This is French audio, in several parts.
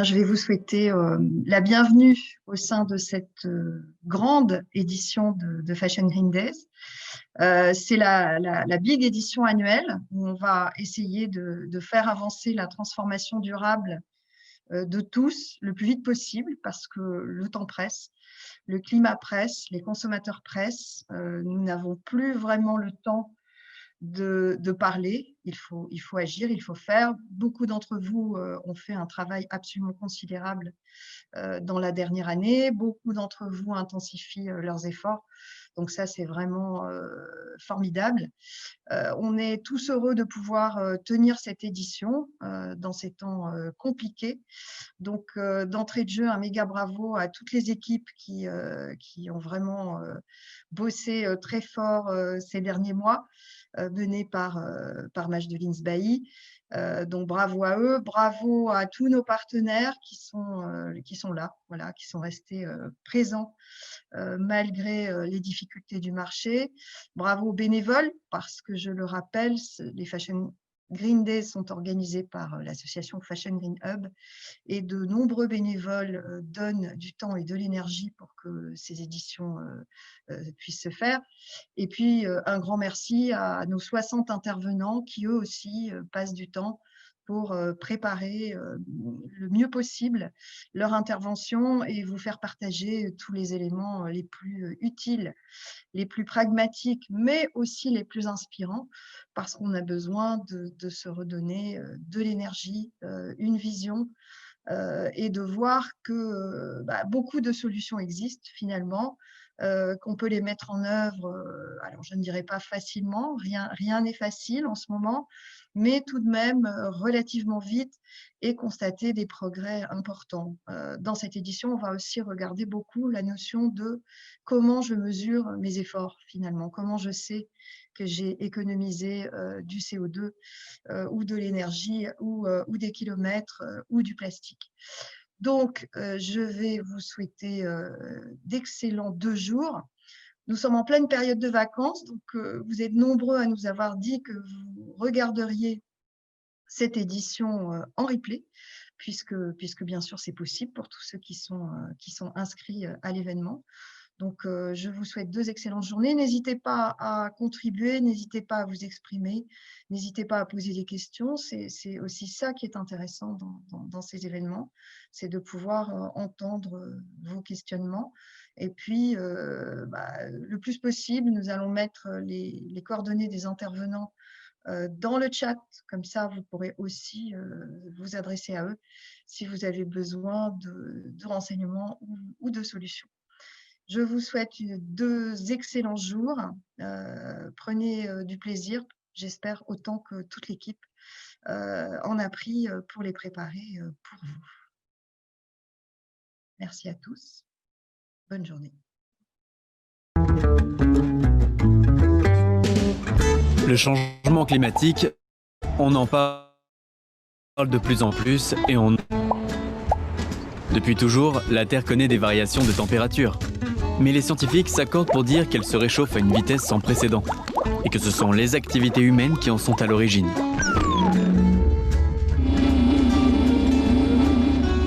je vais vous souhaiter la bienvenue au sein de cette grande édition de Fashion Green Days. C'est la big édition annuelle où on va essayer de faire avancer la transformation durable de tous le plus vite possible parce que le temps presse, le climat presse, les consommateurs pressent. Nous n'avons plus vraiment le temps de parler, il faut agir, il faut faire. Beaucoup d'entre vous ont fait un travail absolument considérable dans la dernière année. Beaucoup d'entre vous intensifient leurs efforts. Donc ça, c'est vraiment formidable. On est tous heureux de pouvoir tenir cette édition dans ces temps compliqués. Donc, d'entrée de jeu, un méga bravo à toutes les équipes qui ont vraiment bossé très fort ces derniers mois, menées par Majdeline Sbahi. Donc, bravo à eux, bravo à tous nos partenaires qui sont là, voilà, qui sont restés présents malgré les difficultés du marché. Bravo aux bénévoles, parce que je le rappelle, les Fashion Green Days sont organisés par l'association Fashion Green Hub et de nombreux bénévoles donnent du temps et de l'énergie pour que ces éditions puissent se faire. Et puis, un grand merci à nos 60 intervenants qui, eux aussi, passent du temps pour préparer le mieux possible leur intervention et vous faire partager tous les éléments les plus utiles, les plus pragmatiques, mais aussi les plus inspirants, parce qu'on a besoin de se redonner de l'énergie, une vision, et de voir que beaucoup de solutions existent finalement, qu'on peut les mettre en œuvre, alors je ne dirais pas facilement, rien n'est facile en ce moment, mais tout de même relativement vite et constater des progrès importants. Dans cette édition, on va aussi regarder beaucoup la notion de comment je mesure mes efforts finalement, comment je sais que j'ai économisé du CO2 ou de l'énergie ou des kilomètres ou du plastique. Donc, je vais vous souhaiter d'excellents 2 jours. Nous sommes en pleine période de vacances, donc vous êtes nombreux à nous avoir dit que vous regarderiez cette édition en replay, puisque bien sûr c'est possible pour tous ceux qui sont inscrits à l'événement. Donc, je vous souhaite 2 excellentes journées. N'hésitez pas à contribuer, n'hésitez pas à vous exprimer, n'hésitez pas à poser des questions. C'est aussi ça qui est intéressant dans ces événements, c'est de pouvoir entendre vos questionnements. Et puis, le plus possible, nous allons mettre les coordonnées des intervenants dans le chat. Comme ça, vous pourrez aussi vous adresser à eux si vous avez besoin de renseignements ou de solutions. Je vous souhaite 2 excellents jours. Prenez du plaisir, j'espère autant que toute l'équipe en a pris pour les préparer pour vous. Merci à tous. Bonne journée. Le changement climatique, on en parle de plus en plus et Depuis toujours, la Terre connaît des variations de température. Mais les scientifiques s'accordent pour dire qu'elle se réchauffe à une vitesse sans précédent et que ce sont les activités humaines qui en sont à l'origine.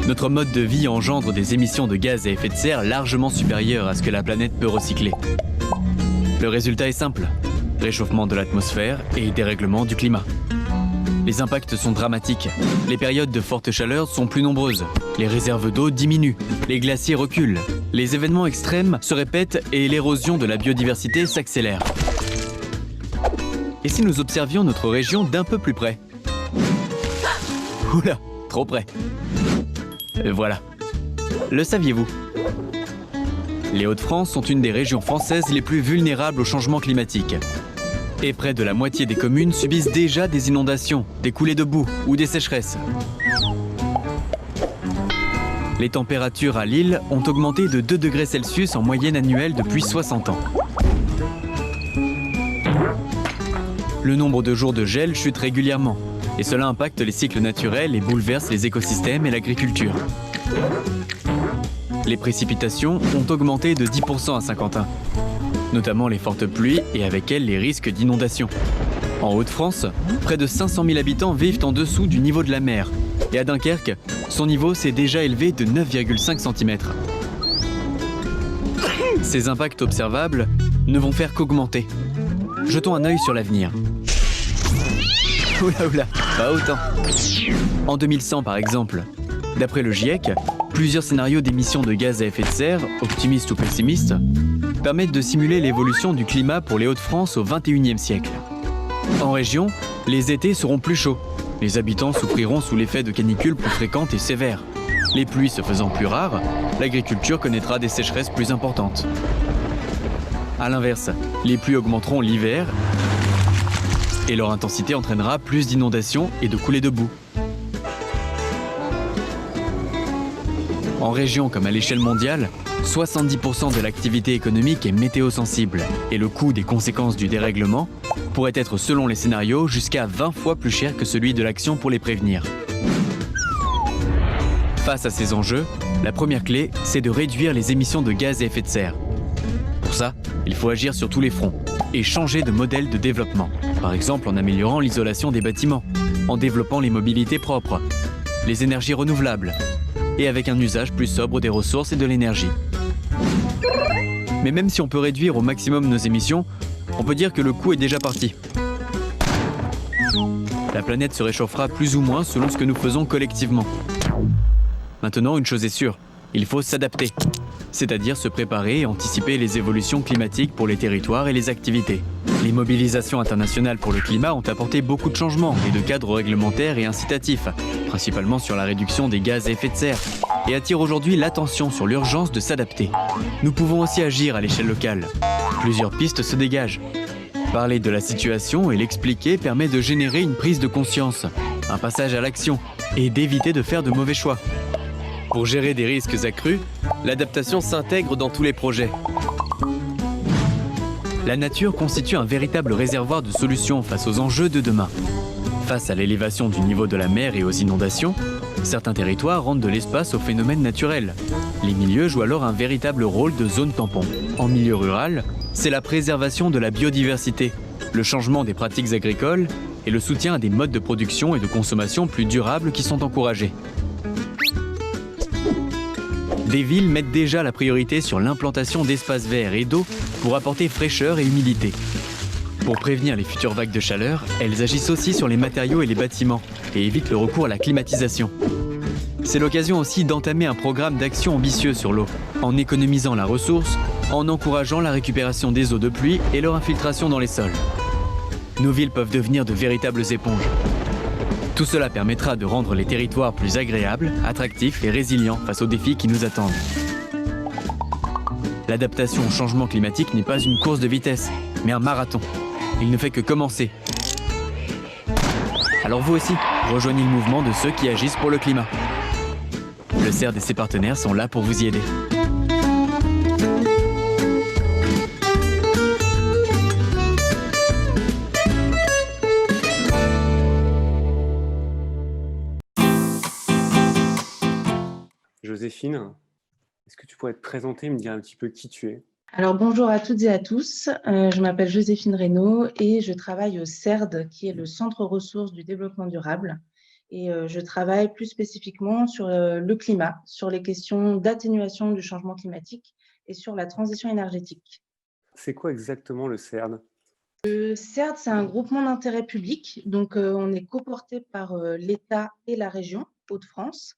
Notre mode de vie engendre des émissions de gaz à effet de serre largement supérieures à ce que la planète peut recycler. Le résultat est simple, réchauffement de l'atmosphère et dérèglement du climat. Les impacts sont dramatiques. Les périodes de forte chaleur sont plus nombreuses. Les réserves d'eau diminuent. Les glaciers reculent. Les événements extrêmes se répètent et l'érosion de la biodiversité s'accélère. Et si nous observions notre région d'un peu plus près? Oula, trop près. Voilà. Le saviez-vous? Les Hauts-de-France sont une des régions françaises les plus vulnérables au changement climatique. Et près de la moitié des communes subissent déjà des inondations, des coulées de boue ou des sécheresses. Les températures à Lille ont augmenté de 2 degrés Celsius en moyenne annuelle depuis 60 ans. Le nombre de jours de gel chute régulièrement, et cela impacte les cycles naturels et bouleverse les écosystèmes et l'agriculture. Les précipitations ont augmenté de 10% à Saint-Quentin, notamment les fortes pluies et avec elles les risques d'inondation. En Hauts-de-France, près de 500 000 habitants vivent en dessous du niveau de la mer. Et à Dunkerque, Son niveau s'est déjà élevé de 9,5 cm. Ces impacts observables ne vont faire qu'augmenter. Jetons un œil sur l'avenir. Oula, pas autant. En 2100 par exemple, d'après le GIEC, plusieurs scénarios d'émissions de gaz à effet de serre, optimistes ou pessimistes, permettent de simuler l'évolution du climat pour les Hauts-de-France au XXIe siècle. En région, les étés seront plus chauds. Les habitants souffriront sous l'effet de canicules plus fréquentes et sévères. Les pluies se faisant plus rares, l'agriculture connaîtra des sécheresses plus importantes. A l'inverse, les pluies augmenteront l'hiver et leur intensité entraînera plus d'inondations et de coulées de boue. En région comme à l'échelle mondiale, 70% de l'activité économique est météo-sensible et le coût des conséquences du dérèglement pourrait être, selon les scénarios, jusqu'à 20 fois plus cher que celui de l'action pour les prévenir. Face à ces enjeux, la première clé, c'est de réduire les émissions de gaz à effet de serre. Pour ça, il faut agir sur tous les fronts et changer de modèle de développement. Par exemple en améliorant l'isolation des bâtiments, en développant les mobilités propres, les énergies renouvelables et avec un usage plus sobre des ressources et de l'énergie. Mais même si on peut réduire au maximum nos émissions, on peut dire que le coup est déjà parti. La planète se réchauffera plus ou moins selon ce que nous faisons collectivement. Maintenant, une chose est sûre, il faut s'adapter, c'est-à-dire se préparer et anticiper les évolutions climatiques pour les territoires et les activités. Les mobilisations internationales pour le climat ont apporté beaucoup de changements et de cadres réglementaires et incitatifs, principalement sur la réduction des gaz à effet de serre, et attirent aujourd'hui l'attention sur l'urgence de s'adapter. Nous pouvons aussi agir à l'échelle locale. Plusieurs pistes se dégagent. Parler de la situation et l'expliquer permet de générer une prise de conscience, un passage à l'action, et d'éviter de faire de mauvais choix. Pour gérer des risques accrus, l'adaptation s'intègre dans tous les projets. La nature constitue un véritable réservoir de solutions face aux enjeux de demain. Face à l'élévation du niveau de la mer et aux inondations, certains territoires rendent de l'espace aux phénomènes naturels. Les milieux jouent alors un véritable rôle de zone tampon. En milieu rural, c'est la préservation de la biodiversité, le changement des pratiques agricoles et le soutien à des modes de production et de consommation plus durables qui sont encouragés. Des villes mettent déjà la priorité sur l'implantation d'espaces verts et d'eau pour apporter fraîcheur et humidité. Pour prévenir les futures vagues de chaleur, elles agissent aussi sur les matériaux et les bâtiments et évitent le recours à la climatisation. C'est l'occasion aussi d'entamer un programme d'action ambitieux sur l'eau, en économisant la ressource, en encourageant la récupération des eaux de pluie et leur infiltration dans les sols. Nos villes peuvent devenir de véritables éponges. Tout cela permettra de rendre les territoires plus agréables, attractifs et résilients face aux défis qui nous attendent. L'adaptation au changement climatique n'est pas une course de vitesse, mais un marathon. Il ne fait que commencer. Alors vous aussi, rejoignez le mouvement de ceux qui agissent pour le climat. Le CERD et ses partenaires sont là pour vous y aider. Joséphine, est-ce que tu pourrais te présenter et me dire un petit peu qui tu es? Alors bonjour à toutes et à tous, je m'appelle Joséphine Reynaud et je travaille au CERD, qui est le Centre ressources du développement durable. Et je travaille plus spécifiquement sur le climat, sur les questions d'atténuation du changement climatique et sur la transition énergétique. C'est quoi exactement le CERD? Le CERD, c'est un groupement d'intérêt public, donc on est coporté par l'État et la région Hauts-de-France.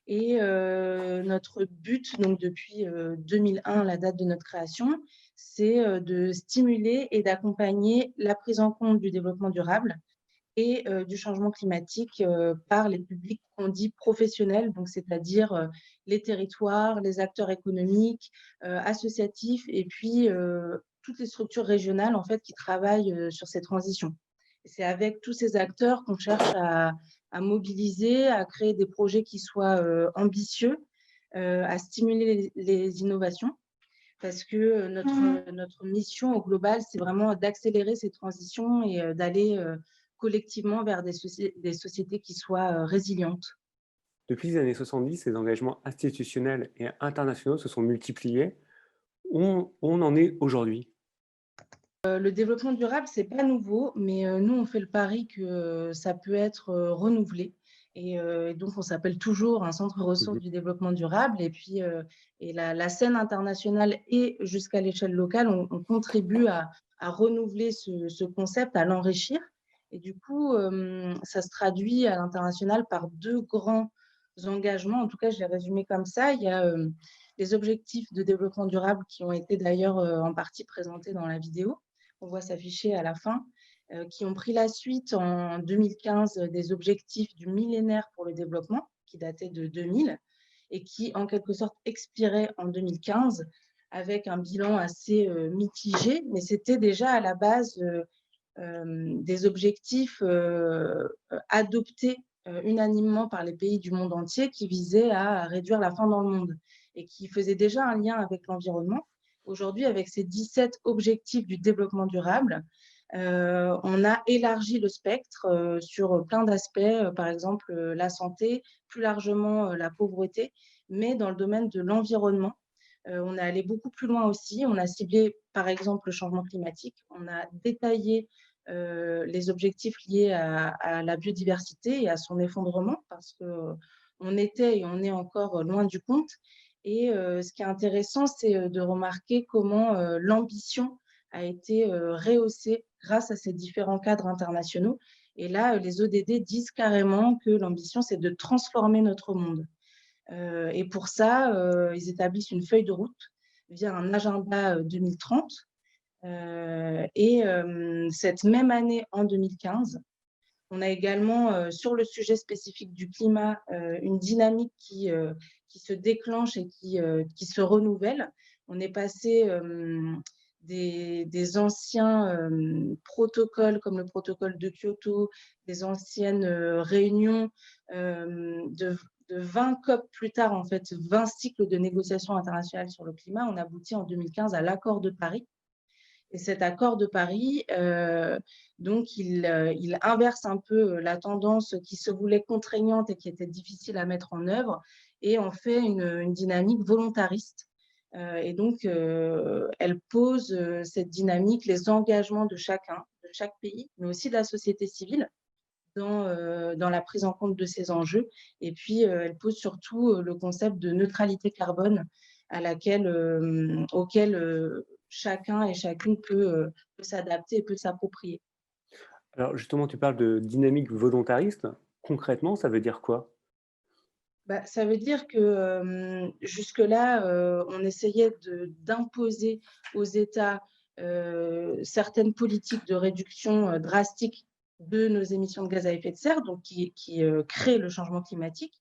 Et notre but, donc depuis 2001, la date de notre création, c'est de stimuler et d'accompagner la prise en compte du développement durable et du changement climatique par les publics qu'on dit professionnels, donc c'est-à-dire les territoires, les acteurs économiques, associatifs et puis toutes les structures régionales en fait qui travaillent sur ces transitions. Et c'est avec tous ces acteurs qu'on cherche à mobiliser, à créer des projets qui soient ambitieux, à stimuler les innovations, parce que notre mission au global, c'est vraiment d'accélérer ces transitions et d'aller collectivement vers des sociétés qui soient résilientes. Depuis les années 70, les engagements institutionnels et internationaux se sont multipliés. Où on en est aujourd'hui? Le développement durable, ce n'est pas nouveau, mais nous, on fait le pari que ça peut être renouvelé. Et donc, on s'appelle toujours un centre ressources du développement durable. Et puis, la scène internationale et jusqu'à l'échelle locale, on contribue à renouveler ce concept, à l'enrichir. Et du coup, ça se traduit à l'international par 2 grands engagements. En tout cas, je l'ai résumé comme ça. Il y a les objectifs de développement durable qui ont été d'ailleurs en partie présentés dans la vidéo. On voit s'afficher à la fin. Qui ont pris la suite en 2015 des objectifs du millénaire pour le développement, qui dataient de 2000, et qui, en quelque sorte, expiraient en 2015, avec un bilan assez mitigé, mais c'était déjà à la base des objectifs adoptés unanimement par les pays du monde entier qui visaient à réduire la faim dans le monde et qui faisaient déjà un lien avec l'environnement. Aujourd'hui, avec ces 17 objectifs du développement durable, on a élargi le spectre sur plein d'aspects, par exemple la santé, plus largement la pauvreté, mais dans le domaine de l'environnement, on est allé beaucoup plus loin aussi. On a ciblé, par exemple, le changement climatique. On a détaillé les objectifs liés à la biodiversité et à son effondrement, parce qu'on était et on est encore loin du compte. Et ce qui est intéressant, c'est de remarquer comment l'ambition a été rehaussée grâce à ces différents cadres internationaux. Et là, les ODD disent carrément que l'ambition, c'est de transformer notre monde. Et pour ça, ils établissent une feuille de route via un agenda 2030. Et cette même année, en 2015, on a également, sur le sujet spécifique du climat, une dynamique qui se déclenche et qui se renouvelle. On est passé des anciens protocoles comme le protocole de Kyoto, des anciennes réunions de 20 COP plus tard, en fait, 20 cycles de négociations internationales sur le climat. On aboutit en 2015 à l'accord de Paris. Et cet accord de Paris, donc, il inverse un peu la tendance qui se voulait contraignante et qui était difficile à mettre en œuvre, et en fait une dynamique volontariste. Et donc, elle pose cette dynamique, les engagements de chacun, de chaque pays, mais aussi de la société civile dans la prise en compte de ces enjeux. Et puis, elle pose surtout le concept de neutralité carbone auquel chacun et chacune peut s'adapter et peut s'approprier. Alors justement, tu parles de dynamique volontariste. Concrètement, ça veut dire quoi? Ça veut dire que jusque-là, on essayait d'imposer aux États certaines politiques de réduction drastique de nos émissions de gaz à effet de serre, donc qui créent le changement climatique.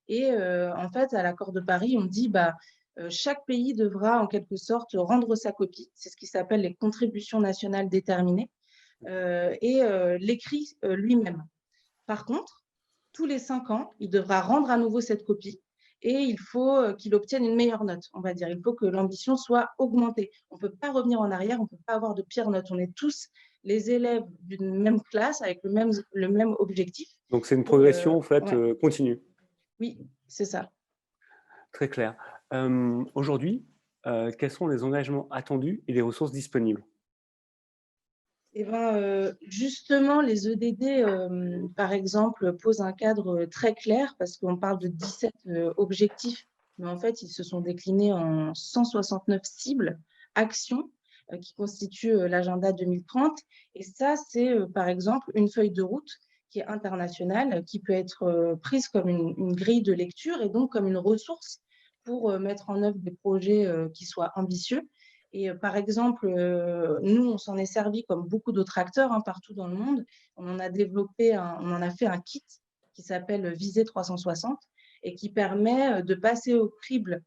Et en fait, à l'accord de Paris, on dit chaque pays devra en quelque sorte rendre sa copie. C'est ce qui s'appelle les contributions nationales déterminées et l'écrit lui-même. Par contre, tous les 5 ans, il devra rendre à nouveau cette copie et il faut qu'il obtienne une meilleure note, on va dire. Il faut que l'ambition soit augmentée. On ne peut pas revenir en arrière, on ne peut pas avoir de pire notes. On est tous les élèves d'une même classe avec le même objectif. Donc c'est une progression en fait ouais. continue. Oui, c'est ça. Très clair. Aujourd'hui, quels sont les engagements attendus et les ressources disponibles? Eh ben, justement, les EDD, par exemple, posent un cadre très clair parce qu'on parle de 17 objectifs, mais en fait, ils se sont déclinés en 169 cibles, actions qui constituent l'agenda 2030. Et ça, c'est par exemple une feuille de route qui est internationale, qui peut être prise comme une grille de lecture et donc comme une ressource pour mettre en œuvre des projets qui soient ambitieux. Et par exemple, nous, on s'en est servi comme beaucoup d'autres acteurs partout dans le monde. On en a fait un kit qui s'appelle Visée 360 et qui permet de passer au crible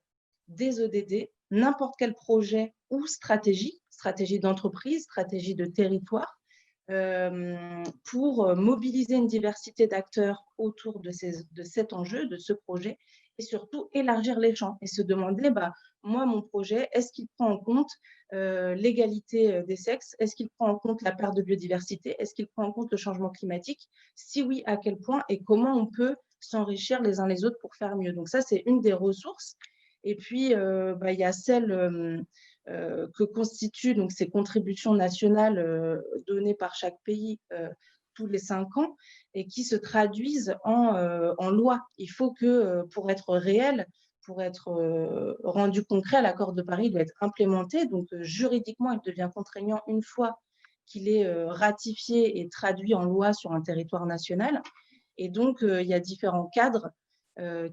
des ODD, n'importe quel projet ou stratégie d'entreprise, stratégie de territoire, pour mobiliser une diversité d'acteurs autour de cet enjeu, de ce projet, et surtout élargir les champs et se demander, moi, mon projet, est-ce qu'il prend en compte l'égalité des sexes? Est-ce qu'il prend en compte la perte de biodiversité? Est-ce qu'il prend en compte le changement climatique? Si oui, à quel point? Et comment on peut s'enrichir les uns les autres pour faire mieux? Donc ça, c'est une des ressources. Et puis, il y a celle que constituent donc, ces contributions nationales données par chaque pays tous les 5 ans et qui se traduisent en loi. Il faut que, pour être réel, pour être rendu concret, l'accord de Paris doit être implémenté. Donc, juridiquement, il devient contraignant une fois qu'il est ratifié et traduit en loi sur un territoire national. Et donc, il y a différents cadres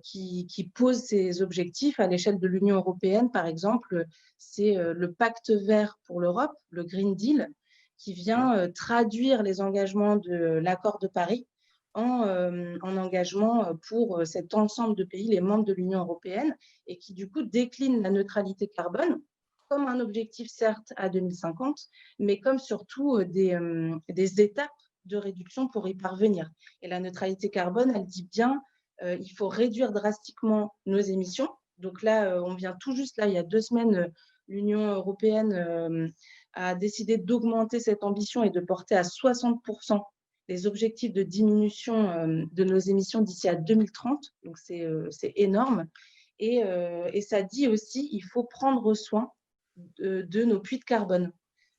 qui posent ces objectifs à l'échelle de l'Union européenne. Par exemple, c'est le Pacte vert pour l'Europe, le Green Deal, qui vient traduire les engagements de l'accord de Paris en engagement pour cet ensemble de pays, les membres de l'Union européenne, et qui du coup décline la neutralité carbone comme un objectif certes à 2050, mais comme surtout des étapes de réduction pour y parvenir. Et la neutralité carbone, elle dit bien il faut réduire drastiquement nos émissions. Donc là, on vient tout juste, là, il y a 2 semaines, l'Union européenne a décidé d'augmenter cette ambition et de porter à 60% les objectifs de diminution de nos émissions d'ici à 2030. Donc c'est énorme. Et ça dit aussi qu'il faut prendre soin de nos puits de carbone,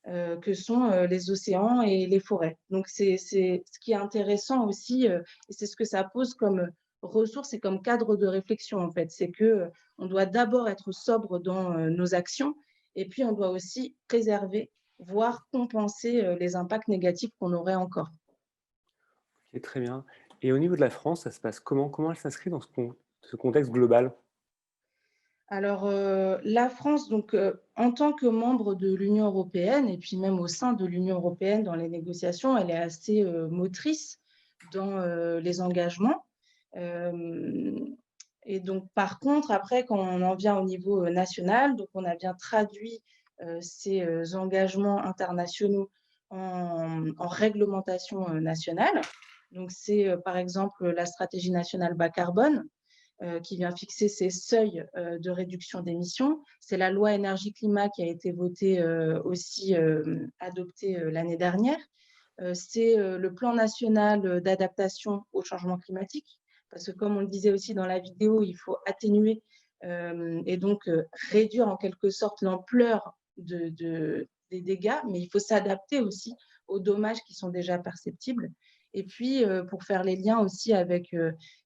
que sont les océans et les forêts. Donc c'est ce qui est intéressant aussi, et c'est ce que ça pose comme ressources et comme cadre de réflexion, en fait. C'est qu'on doit d'abord être sobre dans nos actions, et puis on doit aussi préserver, voire compenser les impacts négatifs qu'on aurait encore. Ok, très bien. Et au niveau de la France, ça se passe comment? Comment elle s'inscrit dans ce contexte global? Alors, la France, donc, en tant que membre de l'Union européenne, et puis même au sein de l'Union européenne, dans les négociations, elle est assez motrice dans les engagements. Et donc, par contre, après, quand on en vient au niveau national, donc on a bien traduit ces engagements internationaux en réglementation nationale. Donc, c'est par exemple la stratégie nationale bas carbone qui vient fixer ces seuils de réduction d'émissions. C'est la loi énergie-climat qui a été votée aussi, adoptée l'année dernière. C'est le plan national d'adaptation au changement climatique, parce que comme on le disait aussi dans la vidéo, il faut atténuer et donc réduire en quelque sorte l'ampleur des dégâts, mais il faut s'adapter aussi aux dommages qui sont déjà perceptibles. Et puis, pour faire les liens aussi avec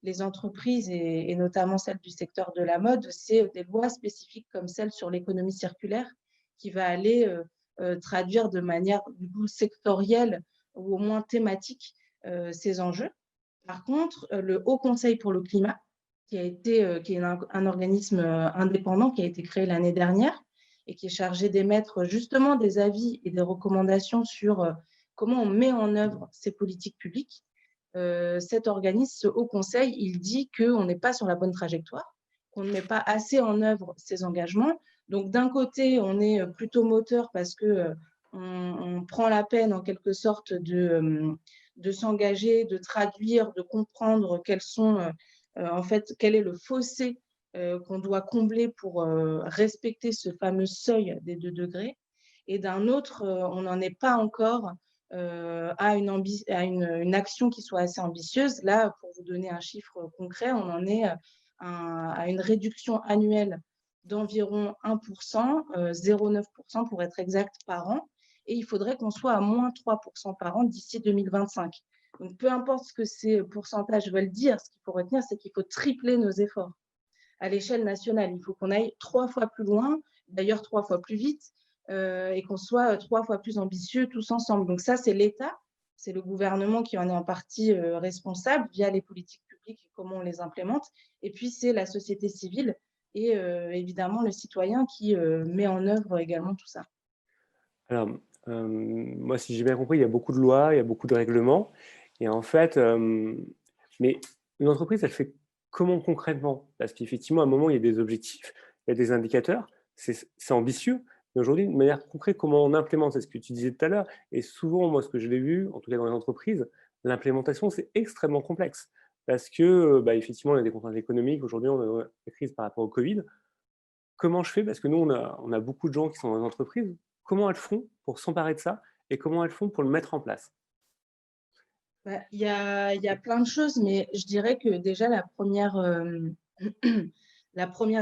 les entreprises et notamment celles du secteur de la mode, c'est des lois spécifiques comme celle sur l'économie circulaire qui va aller traduire de manière du coup sectorielle ou au moins thématique ces enjeux. Par contre, le Haut Conseil pour le climat, qui est un organisme indépendant qui a été créé l'année dernière et qui est chargé d'émettre justement des avis et des recommandations sur comment on met en œuvre ces politiques publiques. Cet organisme, ce Haut Conseil, il dit qu'on n'est pas sur la bonne trajectoire, qu'on ne met pas assez en œuvre ces engagements. Donc, d'un côté, on est plutôt moteur parce que on prend la peine, en quelque sorte, de s'engager, de traduire, de comprendre en fait, quel est le fossé qu'on doit combler pour respecter ce fameux seuil des 2 degrés. Et d'un autre, on n'en est pas encore à une action qui soit assez ambitieuse. Là, pour vous donner un chiffre concret, on en est à une réduction annuelle d'environ 1%, 0,9% pour être exact par an, et il faudrait qu'on soit à moins 3% par an d'ici 2025. Donc, peu importe ce que ces pourcentages veulent dire, ce qu'il faut retenir, c'est qu'il faut tripler nos efforts à l'échelle nationale. Il faut qu'on aille 3 fois plus loin, d'ailleurs 3 fois plus vite, et qu'on soit 3 fois plus ambitieux tous ensemble. Donc ça, c'est l'État, c'est le gouvernement qui en est en partie responsable via les politiques publiques et comment on les implémente. Et puis, c'est la société civile et évidemment le citoyen qui met en œuvre également tout ça. Alors, moi, si j'ai bien compris, il y a beaucoup de lois, il y a beaucoup de règlements. Et en fait, mais une entreprise, elle fait comment concrètement? Parce qu'effectivement, à un moment, il y a des objectifs, il y a des indicateurs, c'est ambitieux. Mais aujourd'hui, de manière concrète, comment on implémente? C'est ce que tu disais tout à l'heure. Et souvent, moi, ce que je l'ai vu, en tout cas dans les entreprises, l'implémentation, c'est extrêmement complexe. Parce que, effectivement, il y a des contraintes économiques. Aujourd'hui, on a des crises par rapport au Covid. Comment je fais? Parce que nous, on a beaucoup de gens qui sont dans les entreprises. Comment elles font pour s'emparer de ça et comment elles font pour le mettre en place? Il y a plein de choses, mais je dirais que déjà la première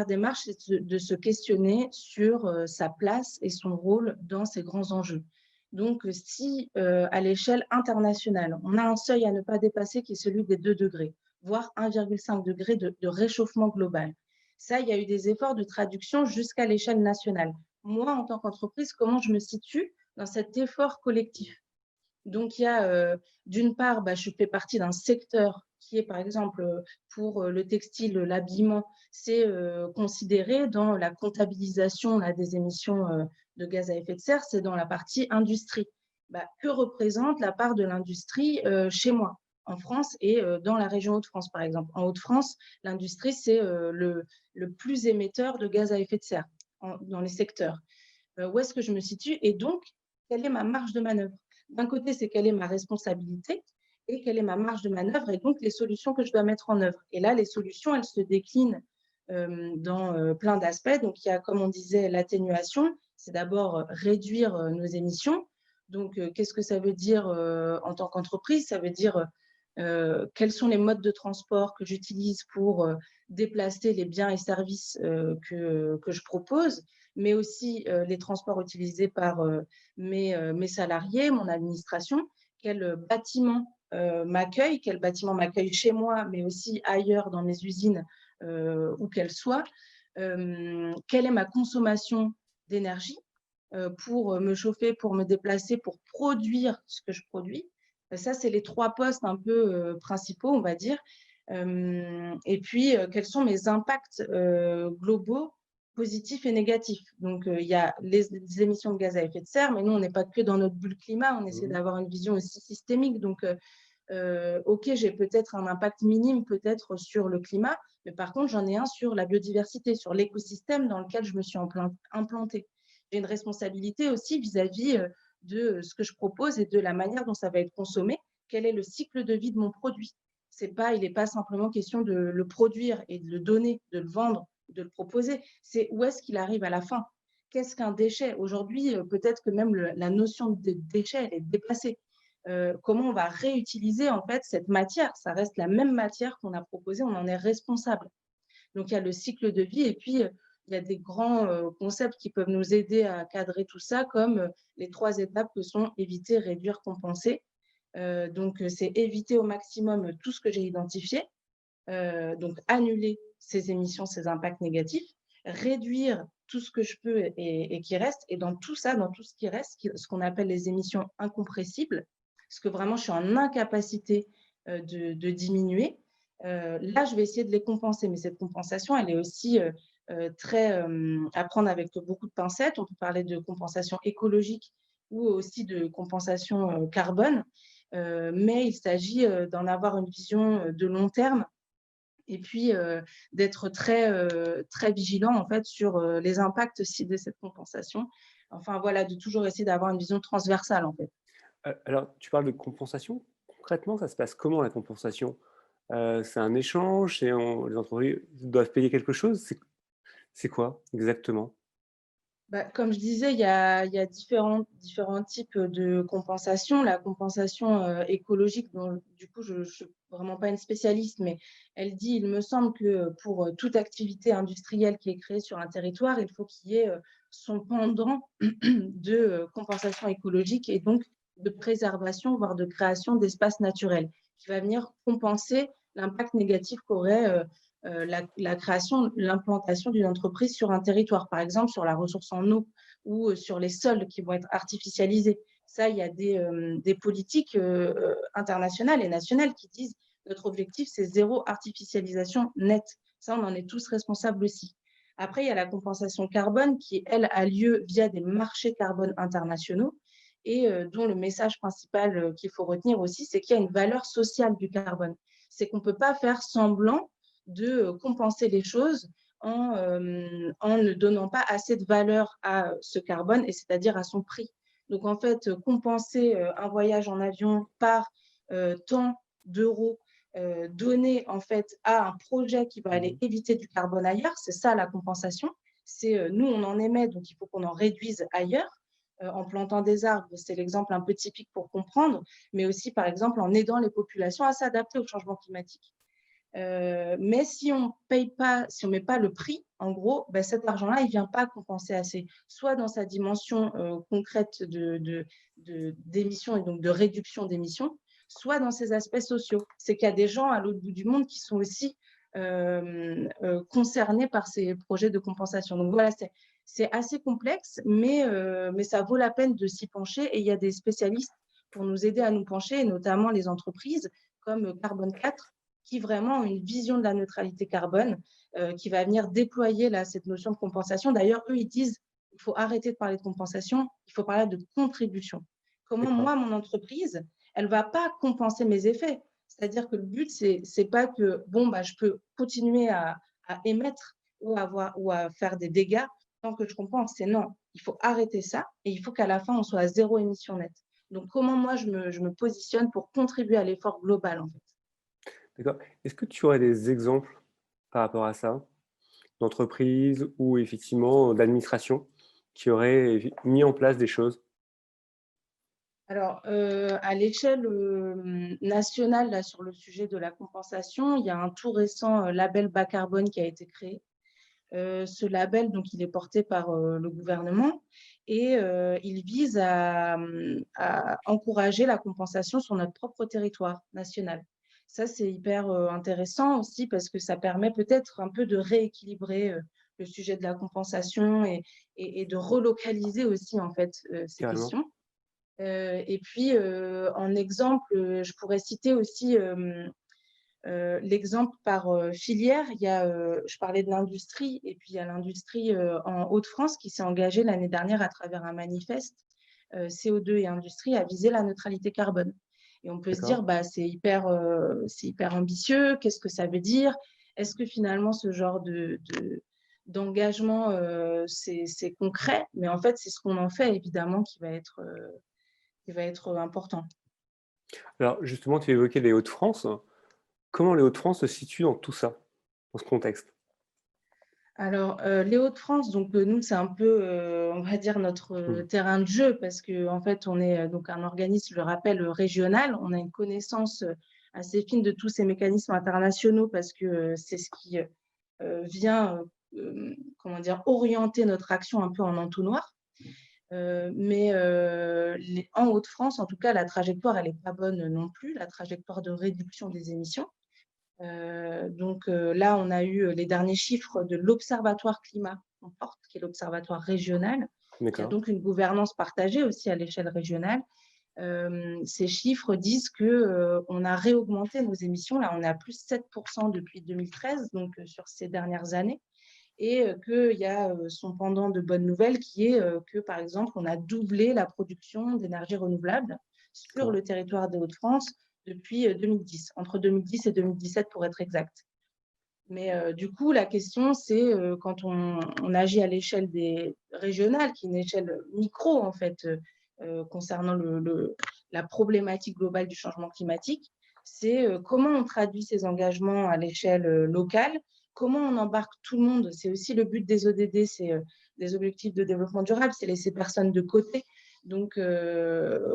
démarche, c'est de se questionner sur sa place et son rôle dans ces grands enjeux. Donc, si à l'échelle internationale, on a un seuil à ne pas dépasser qui est celui des 2 degrés, voire 1,5 degré de réchauffement global. Ça, il y a eu des efforts de traduction jusqu'à l'échelle nationale. Moi, en tant qu'entreprise, comment je me situe dans cet effort collectif? Donc, il y a d'une part, je fais partie d'un secteur qui est, par exemple, pour le textile, l'habillement, c'est considéré dans la comptabilisation là, des émissions de gaz à effet de serre, c'est dans la partie industrie. Que représente la part de l'industrie chez moi, en France et dans la région Hauts-de-France, par exemple? En Hauts-de-France, l'industrie, c'est le plus émetteur de gaz à effet de serre dans les secteurs. Où est-ce que je me situe et donc, quelle est ma marge de manœuvre? D'un côté, c'est quelle est ma responsabilité et quelle est ma marge de manœuvre et donc les solutions que je dois mettre en œuvre. Et là, les solutions, elles se déclinent dans plein d'aspects. Donc, il y a, comme on disait, l'atténuation, c'est d'abord réduire nos émissions. Donc, qu'est-ce que ça veut dire en tant qu'entreprise? Ça veut dire quels sont les modes de transport que j'utilise pour déplacer les biens et services que je propose, mais aussi les transports utilisés par mes salariés, mon administration, quel bâtiment m'accueille, quel bâtiment m'accueille chez moi, mais aussi ailleurs dans mes usines, où qu'elles soient, quelle est ma consommation d'énergie pour me chauffer, pour me déplacer, pour produire ce que je produis. Ça, c'est les 3 postes un peu principaux, on va dire. Et puis, quels sont mes impacts globaux positifs et négatifs. Donc, il y a les émissions de gaz à effet de serre, mais nous, on n'est pas que dans notre bulle climat, on essaie d'avoir une vision aussi systémique. Donc, OK, j'ai peut-être un impact minime peut-être sur le climat, mais par contre, j'en ai un sur la biodiversité, sur l'écosystème dans lequel je me suis implantée. J'ai une responsabilité aussi vis-à-vis de ce que je propose et de la manière dont ça va être consommé. Quel est le cycle de vie de mon produit? Il n'est pas simplement question de le produire et de le donner, de le vendre, de le proposer. C'est où est-ce qu'il arrive à la fin? Qu'est-ce qu'un déchet? Aujourd'hui, peut-être que même la notion de déchet, elle est dépassée. Comment on va réutiliser en fait cette matière? Ça reste la même matière qu'on a proposée, on en est responsable. Donc, il y a le cycle de vie et puis il y a des grands concepts qui peuvent nous aider à cadrer tout ça, comme les 3 étapes que sont éviter, réduire, compenser. Donc, c'est éviter au maximum tout ce que j'ai identifié, donc annuler ces émissions, ces impacts négatifs, réduire tout ce que je peux et qui reste, et dans tout ça, dans tout ce qui reste, ce qu'on appelle les émissions incompressibles, ce que vraiment je suis en incapacité de diminuer, là, je vais essayer de les compenser, mais cette compensation, elle est aussi très à prendre avec beaucoup de pincettes. On peut parler de compensation écologique ou aussi de compensation carbone, mais il s'agit d'en avoir une vision de long terme et puis d'être très vigilant en fait sur les impacts aussi de cette compensation. Enfin voilà, de toujours essayer d'avoir une vision transversale en fait. Alors, tu parles de compensation. Concrètement, ça se passe comment la compensation? C'est un échange, les entreprises doivent payer quelque chose? C'est quoi exactement? Comme je disais, il y a différents types de compensation. La compensation écologique, dont du coup, je ne suis vraiment pas une spécialiste, mais elle dit, il me semble que pour toute activité industrielle qui est créée sur un territoire, il faut qu'il y ait son pendant de compensation écologique et donc de préservation, voire de création d'espaces naturels, qui va venir compenser l'impact négatif qu'aurait la création, l'implantation d'une entreprise sur un territoire, par exemple sur la ressource en eau ou sur les sols qui vont être artificialisés. Ça, il y a des politiques internationales et nationales qui disent notre objectif, c'est 0 artificialisation nette. Ça, on en est tous responsables aussi. Après, il y a la compensation carbone qui, elle, a lieu via des marchés carbone internationaux et dont le message principal qu'il faut retenir aussi, c'est qu'il y a une valeur sociale du carbone. C'est qu'on ne peut pas faire semblant de compenser les choses en ne donnant pas assez de valeur à ce carbone, et c'est-à-dire à son prix. Donc, en fait, compenser un voyage en avion par tant d'euros donnés en fait, à un projet qui va aller éviter du carbone ailleurs, c'est ça la compensation. C'est nous, on en émet, donc il faut qu'on en réduise ailleurs. En plantant des arbres, c'est l'exemple un peu typique pour comprendre, mais aussi, par exemple, en aidant les populations à s'adapter au changement climatique. Mais si on paye pas, si on met pas le prix, en gros, ben, cet argent-là, il vient pas compenser assez, soit dans sa dimension concrète d'émissions et donc de réduction d'émissions, soit dans ses aspects sociaux. C'est qu'il y a des gens à l'autre bout du monde qui sont aussi concernés par ces projets de compensation. Donc voilà, c'est assez complexe, mais ça vaut la peine de s'y pencher et il y a des spécialistes pour nous aider à nous pencher, et notamment les entreprises comme Carbone 4, qui vraiment ont une vision de la neutralité carbone, qui va venir déployer là, cette notion de compensation. D'ailleurs, eux, ils disent qu'il faut arrêter de parler de compensation, il faut parler de contribution. Comment moi, mon entreprise, elle ne va pas compenser mes effets. C'est-à-dire que le but, ce n'est pas que bon, bah, je peux continuer à émettre ou à faire des dégâts tant que je compense. C'est non, il faut arrêter ça et il faut qu'à la fin, on soit à zéro émission nette. Donc, comment moi, je me positionne pour contribuer à l'effort global, en fait. D'accord. Est-ce que tu aurais des exemples par rapport à ça, d'entreprises ou effectivement d'administrations qui auraient mis en place des choses? Alors, à l'échelle nationale, là, sur le sujet de la compensation, il y a un tout récent label bas carbone qui a été créé. Ce label, donc, il est porté par le gouvernement et il vise à encourager la compensation sur notre propre territoire national. Ça, c'est hyper intéressant aussi parce que ça permet peut-être un peu de rééquilibrer le sujet de la compensation et de relocaliser aussi, en fait, ces Carrément. questions. Et puis, en exemple, je pourrais citer aussi l'exemple par filière. Il y a, je parlais de l'industrie, et puis il y a l'industrie en Hauts-de-France qui s'est engagée l'année dernière à travers un manifeste CO2 et industrie à viser la neutralité carbone. Et on peut se dire, bah, c'est hyper ambitieux, qu'est-ce que ça veut dire? Est-ce que finalement ce genre d'engagement, c'est concret? Mais en fait, c'est ce qu'on en fait, évidemment, qui va être important. Alors justement, tu évoquais les Hauts-de-France. Comment les Hauts-de-France se situent dans tout ça, dans ce contexte? Alors, les Hauts-de-France, donc nous, c'est un peu, on va dire, notre terrain de jeu parce qu'en fait, on est donc un organisme, je le rappelle, régional. On a une connaissance assez fine de tous ces mécanismes internationaux parce que c'est ce qui vient, comment dire, orienter notre action un peu en entonnoir. Mais en Hauts-de-France, en tout cas, la trajectoire, elle n'est pas bonne non plus, la trajectoire de réduction des émissions. Donc là, on a eu les derniers chiffres de l'Observatoire Climat qu'on porte, qui est l'observatoire régional, qui a donc une gouvernance partagée aussi à l'échelle régionale. Ces chiffres disent qu'on a réaugmenté nos émissions. Là, on est à plus 7% depuis 2013, donc sur ces dernières années. Et qu'il y a son pendant de bonnes nouvelles qui est que, par exemple, on a doublé la production d'énergie renouvelable sur le territoire des Hauts-de-France depuis 2010, entre 2010 et 2017 pour être exact. Mais du coup, la question, c'est quand on agit à l'échelle régionale, qui est une échelle micro, en fait, concernant la problématique globale du changement climatique, c'est comment on traduit ces engagements à l'échelle locale, comment on embarque tout le monde. C'est aussi le but des ODD, c'est des objectifs de développement durable, c'est laisser personne de côté. Donc,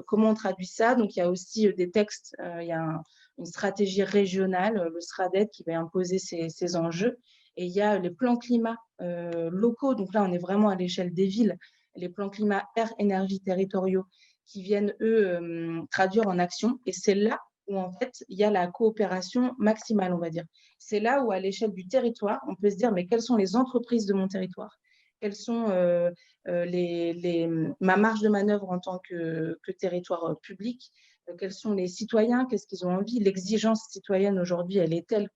comment on traduit ça? Donc, il y a aussi des textes, il y a une stratégie régionale, le SRADET, qui va imposer ces enjeux. Et il y a les plans climat locaux. Donc là, on est vraiment à l'échelle des villes. Les plans climat air, énergie territoriaux qui viennent, eux, traduire en action. Et c'est là où, en fait, il y a la coopération maximale, on va dire. C'est là où, à l'échelle du territoire, on peut se dire, mais quelles sont les entreprises de mon territoire? Quelles sont ma marge de manœuvre en tant que territoire public? Quels sont les citoyens? Qu'est-ce qu'ils ont envie? L'exigence citoyenne aujourd'hui, elle est telle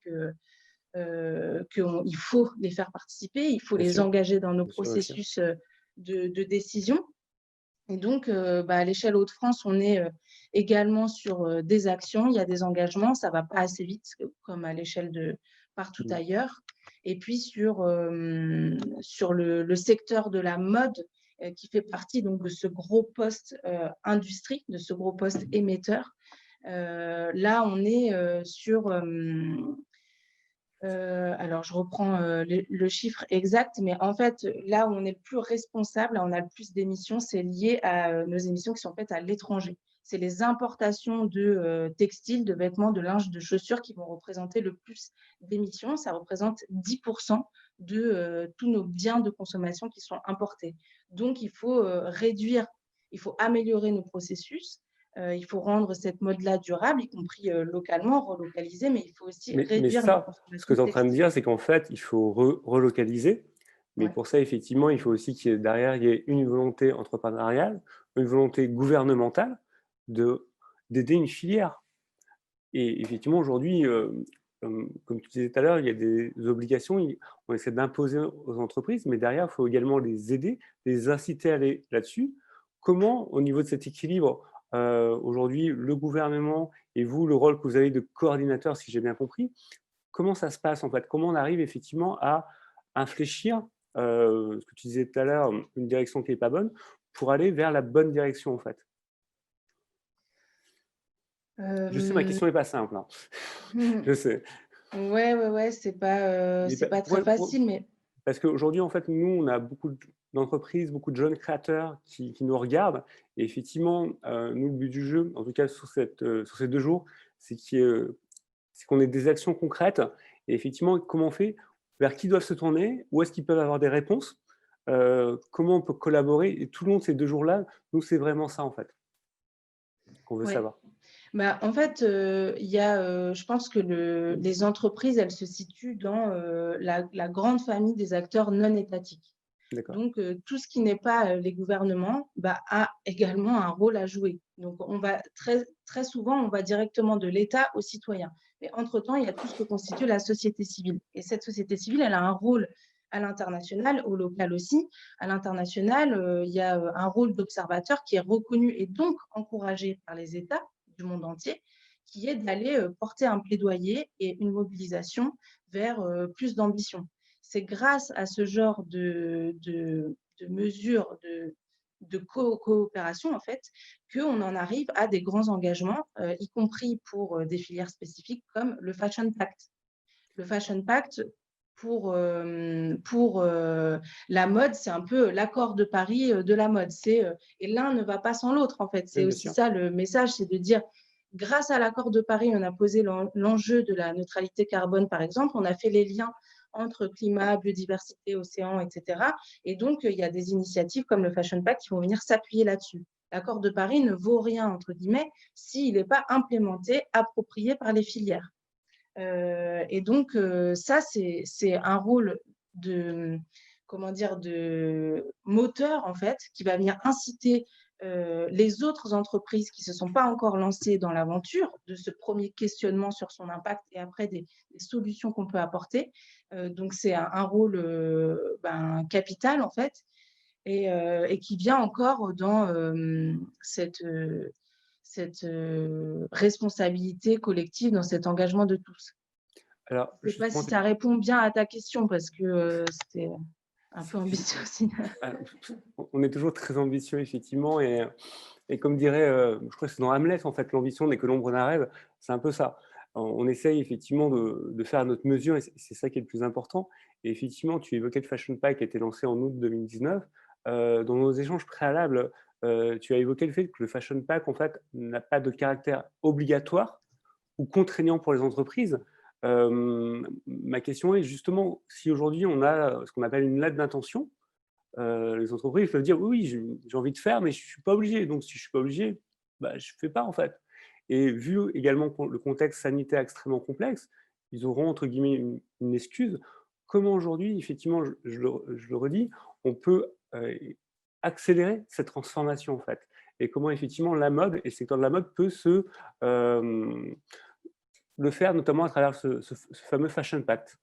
qu'il faut les faire participer, il faut les engager dans nos processus de décision. Et donc, à l'échelle Hauts-de-France, on est également sur des actions, il y a des engagements, ça ne va pas assez vite comme à l'échelle de partout ailleurs. Et puis, sur le secteur de la mode, qui fait partie donc, de ce gros poste industrie, de ce gros poste émetteur, là, on est sur… alors, je reprends le chiffre exact, mais en fait, là où on est le plus responsable, là où on a le plus d'émissions, c'est lié à nos émissions qui sont faites à l'étranger. c'est les importations de textiles, de vêtements, de linge, de chaussures qui vont représenter le plus d'émissions. Ça représente 10% de tous nos biens de consommation qui sont importés. Donc, il faut réduire, il faut améliorer nos processus. Il faut rendre cette mode-là durable, y compris localement, relocaliser, mais il faut aussi réduire nos ça, ce que tu es en train de textiles. dire, c'est qu'en fait, il faut relocaliser. Mais Ouais. pour ça, effectivement, il faut aussi qu'il y ait derrière, il y ait une volonté entrepreneuriale, une volonté gouvernementale d'aider une filière. Et effectivement, aujourd'hui, comme tu disais tout à l'heure, il y a des obligations, on essaie d'imposer aux entreprises, mais derrière, il faut également les aider, les inciter à aller là-dessus. Comment, au niveau de cet équilibre, aujourd'hui, le gouvernement et vous, le rôle que vous avez de coordinateur, si j'ai bien compris, comment ça se passe en fait? Comment on arrive effectivement à infléchir, ce que tu disais tout à l'heure, une direction qui n'est pas bonne, pour aller vers la bonne direction en fait? Je sais, ma question n'est pas simple, hein. Je sais. Ouais, c'est pas très facile, mais Parce qu'aujourd'hui, en fait, nous, on a beaucoup d'entreprises, beaucoup de jeunes créateurs qui nous regardent. Et effectivement, nous, le but du jeu, en tout cas sur ces 2 jours, c'est qu'on ait des actions concrètes. Et effectivement, comment on fait? Vers qui doivent se tourner? Où est-ce qu'ils peuvent avoir des réponses? Comment on peut collaborer? Et tout le long de ces 2 jours-là, nous, c'est vraiment ça, en fait, qu'on veut ouais. savoir. Bah, en fait, il y a, je pense que les entreprises, elles se situent dans la grande famille des acteurs non étatiques. D'accord. Donc, tout ce qui n'est pas les gouvernements a également un rôle à jouer. Donc, on va très souvent, on va directement de l'État aux citoyens. Mais entre-temps, il y a tout ce que constitue la société civile. Et cette société civile, elle a un rôle à l'international, au local aussi. À l'international, il y a un rôle d'observateur qui est reconnu et donc encouragé par les États du monde entier, qui est d'aller porter un plaidoyer et une mobilisation vers plus d'ambition. C'est grâce à ce genre de mesures de coopération, en fait, qu'on en arrive à des grands engagements, y compris pour des filières spécifiques comme le Fashion Pact. Le Fashion Pact, pour la mode, c'est un peu l'accord de Paris de la mode. Et l'un ne va pas sans l'autre, en fait. Oui, C'est bien aussi sûr. ça le message, c'est de dire, grâce à l'accord de Paris, on a posé l'enjeu de la neutralité carbone, par exemple. On a fait les liens entre climat, biodiversité, océan, etc. Et donc, il y a des initiatives comme le Fashion Pact qui vont venir s'appuyer là-dessus. L'accord de Paris ne vaut rien, entre guillemets, s'il n'est pas implémenté, approprié par les filières. Et donc, ça, c'est un rôle de, comment dire, de moteur, en fait, qui va venir inciter les autres entreprises qui ne se sont pas encore lancées dans l'aventure de ce premier questionnement sur son impact et après des solutions qu'on peut apporter. Donc, c'est un rôle capital, en fait, et qui vient encore dans cette responsabilité collective, dans cet engagement de tous. Alors, Je ne sais pas justement, si ça répond bien à ta question parce que c'était un peu ambitieux aussi. on est toujours très ambitieux, effectivement, et comme dirait, je crois que c'est dans Hamlet, en fait, l'ambition n'est que l'ombre d'un rêve, c'est un peu ça. On essaye effectivement de faire à notre mesure, et c'est ça qui est le plus important. Et effectivement, tu évoquais le Fashion Pack qui a été lancé en août 2019. Dans nos échanges préalables, tu as évoqué le fait que le Fashion Pack, en fait, n'a pas de caractère obligatoire ou contraignant pour les entreprises. Ma question est justement, si aujourd'hui on a ce qu'on appelle une lettre d'intention, les entreprises peuvent dire oui, j'ai envie de faire, mais je ne suis pas obligé. Donc, si je ne suis pas obligé, je ne fais pas en fait. Et vu également le contexte sanitaire extrêmement complexe, ils auront entre guillemets une excuse. Comment aujourd'hui, effectivement, je le redis, on peut accélérer cette transformation en fait? Et comment effectivement la mode et le secteur de la mode peut le faire, notamment à travers ce fameux Fashion Pact?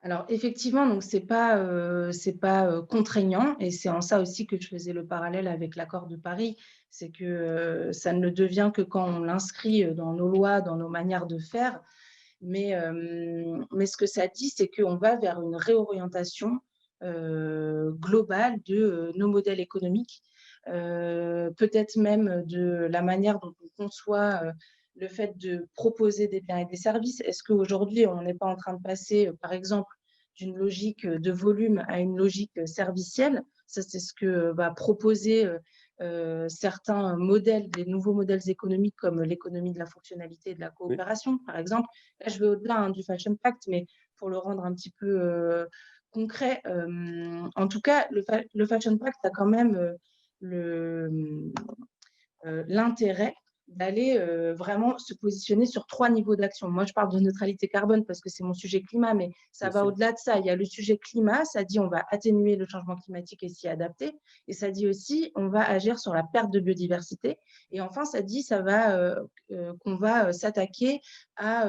Alors effectivement, donc c'est pas contraignant et c'est en ça aussi que je faisais le parallèle avec l'accord de Paris. C'est que ça ne devient que quand on l'inscrit dans nos lois, dans nos manières de faire. Mais ce que ça dit, c'est qu'on va vers une réorientation globale de nos modèles économiques, peut-être même de la manière dont on conçoit le fait de proposer des biens et des services. Est-ce qu'aujourd'hui, on n'est pas en train de passer, par exemple, d'une logique de volume à une logique servicielle? Ça, c'est ce que va proposer certains modèles, des nouveaux modèles économiques comme l'économie de la fonctionnalité et de la coopération, par exemple. Là, je vais au-delà du Fashion Pact, mais pour le rendre un petit peu concret, en tout cas, le Fashion Pact a quand même l'intérêt d'aller vraiment se positionner sur 3 niveaux d'action. Moi, je parle de neutralité carbone parce que c'est mon sujet climat, mais ça va au-delà de ça. Il y a le sujet climat, ça dit on va atténuer le changement climatique et s'y adapter. Et ça dit aussi on va agir sur la perte de biodiversité. Et enfin, ça dit qu'on va s'attaquer à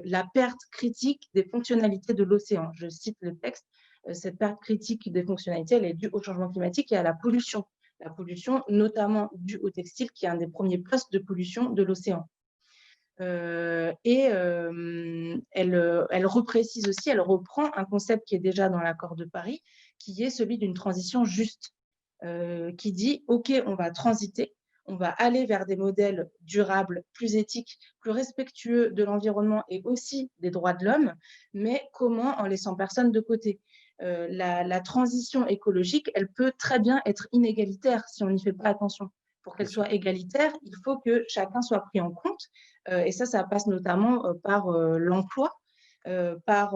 la perte critique des fonctionnalités de l'océan. Je cite le texte. Cette perte critique des fonctionnalités, elle est due au changement climatique et à la pollution. La pollution, notamment due au textile, qui est un des premiers postes de pollution de l'océan. Elle reprécise aussi, elle reprend un concept qui est déjà dans l'accord de Paris, qui est celui d'une transition juste, qui dit « Ok, on va transiter, on va aller vers des modèles durables, plus éthiques, plus respectueux de l'environnement et aussi des droits de l'homme, mais comment en laissant personne de côté ?» La transition écologique, elle peut très bien être inégalitaire si on n'y fait pas attention. Pour qu'elle soit égalitaire, il faut que chacun soit pris en compte. Et ça passe notamment par l'emploi, par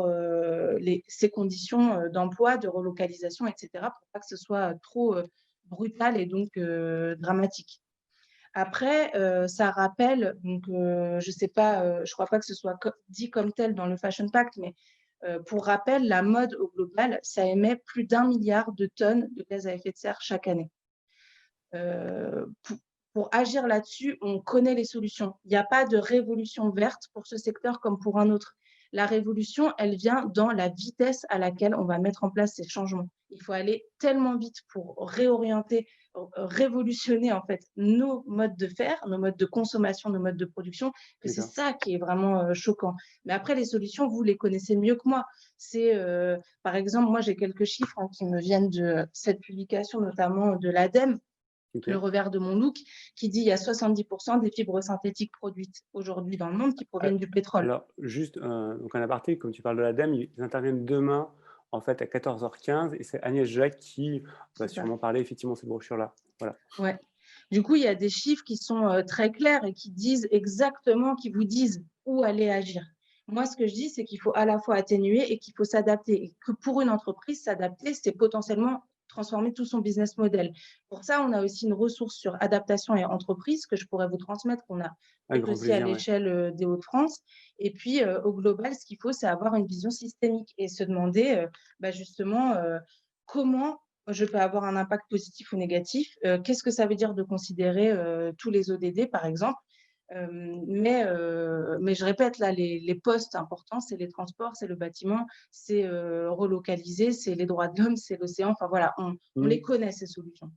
ces conditions d'emploi, de relocalisation, etc., pour pas que ce soit trop brutal et donc dramatique. Après, ça rappelle, donc, je sais pas, je crois pas que ce soit dit comme tel dans le Fashion Pact, mais pour rappel, la mode au global, ça émet plus d'1 milliard de tonnes de gaz à effet de serre chaque année. Pour agir là-dessus, on connaît les solutions. Il n'y a pas de révolution verte pour ce secteur comme pour un autre. La révolution, elle vient dans la vitesse à laquelle on va mettre en place ces changements. Il faut aller tellement vite pour réorienter, révolutionner en fait nos modes de faire, nos modes de consommation, nos modes de production, que c'est ça qui est vraiment choquant. Mais après, les solutions, vous les connaissez mieux que moi. C'est, par exemple, moi j'ai quelques chiffres qui me viennent de cette publication, notamment de l'ADEME, le revers de mon look, qui dit qu'il y a 70% des fibres synthétiques produites aujourd'hui dans le monde qui proviennent du pétrole. Alors, juste donc un aparté, comme tu parles de l'ADEME, ils interviennent demain en fait à 14h15 et c'est Agnès Jacques qui va sûrement parler effectivement de cette brochure-là. Voilà. Ouais. Du coup, il y a des chiffres qui sont très clairs et qui disent exactement, qui vous disent où aller agir. Moi, ce que je dis, c'est qu'il faut à la fois atténuer et qu'il faut s'adapter. Et que pour une entreprise, s'adapter, c'est potentiellement transformer tout son business model. Pour ça, on a aussi une ressource sur adaptation et entreprise que je pourrais vous transmettre, qu'on a aussi à l'échelle des Hauts-de-France. Et puis, au global, ce qu'il faut, c'est avoir une vision systémique et se demander justement comment je peux avoir un impact positif ou négatif. Qu'est-ce que ça veut dire de considérer tous les ODD, par exemple? Mais je répète, là, les postes importants, c'est les transports, c'est le bâtiment, c'est relocaliser, c'est les droits de l'homme, c'est l'océan. Enfin, voilà, on les connaît, ces solutions.